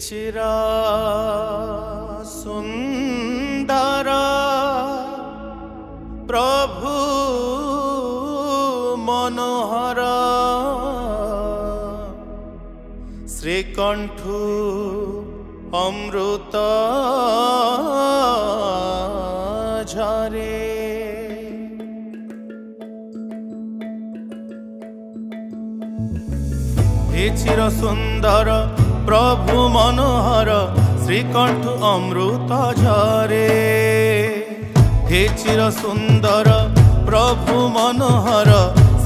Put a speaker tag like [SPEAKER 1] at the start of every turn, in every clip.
[SPEAKER 1] चिरा सुंदर प्रभु मनोहर श्रीकंठु अमृत झरे हे चिर सुंदर प्रभु मनोहर श्रीकंठु अमृत झरे हे चिर सुंदर प्रभु मनोहर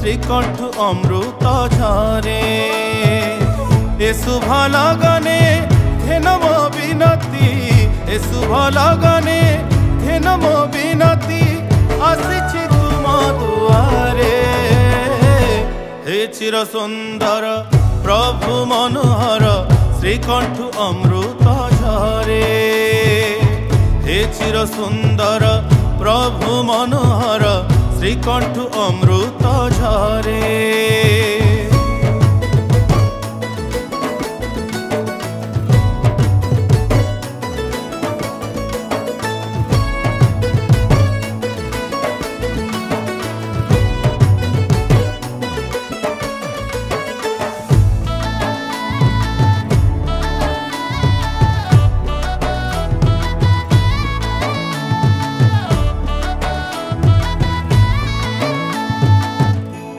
[SPEAKER 1] श्रीकंठु अमृत झरे ए शुभ लगने धेनम विनती ए शुभ लगने धेनम विनती आसिछि तुम दुआरे हे चिर सुंदर प्रभु मनोहर श्रीकंठु अमृत झरे हे चिर सुंदर प्रभु मनोहर श्रीकंठु अमृत झरे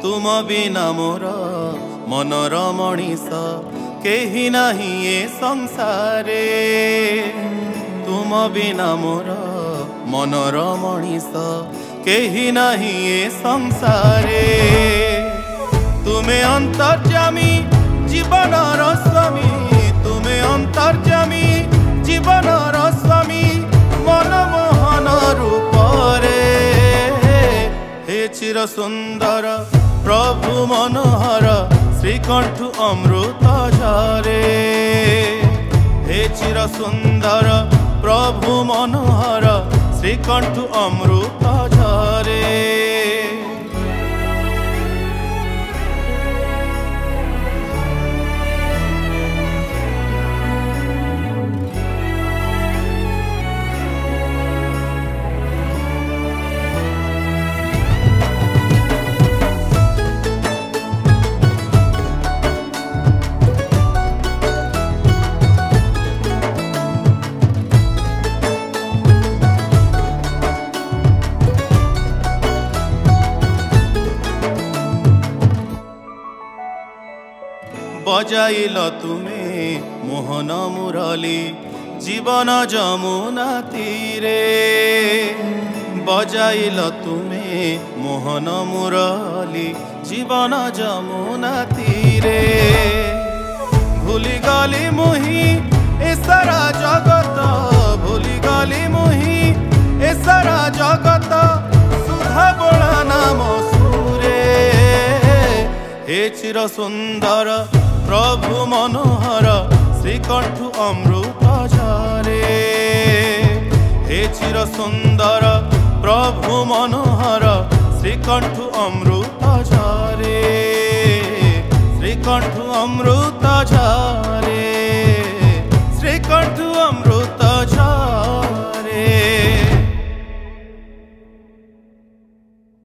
[SPEAKER 1] तुम बिना मोर मनर मनीष केही नाही ए संसारे तुम बिना मोर मनर मनीष केही नाही ए संसारे तुमे अंतर्यामी जीवनर स्वामी तुमे अंतर्यामी जीवनर स्वामी मनमोहन रूपरे हे चिर सुंदर प्रभु मनोहर श्रीकंठु अमृत झरे हे चिर सुंदर प्रभु मनोहर श्रीकंठु अमृत झरे बजाइल तुमे मोहन मुरली जीवन जमुना तीरे बजाइल तुमे मोहन मुरली जीवन जमुना तीरे भूली गली मुही ए सारा जगत भूली गली मुही ए सारा जगत सुधा बोला नाम सुरे हे चिर सुंदर प्रभु मनोहर श्रीकंठु अमृत झरे हे चिर सुंदर प्रभु मनोहर श्रीकंठु अमृत झरे श्रीकंठु अमृत झरे श्रीकंठु अमृत झरे।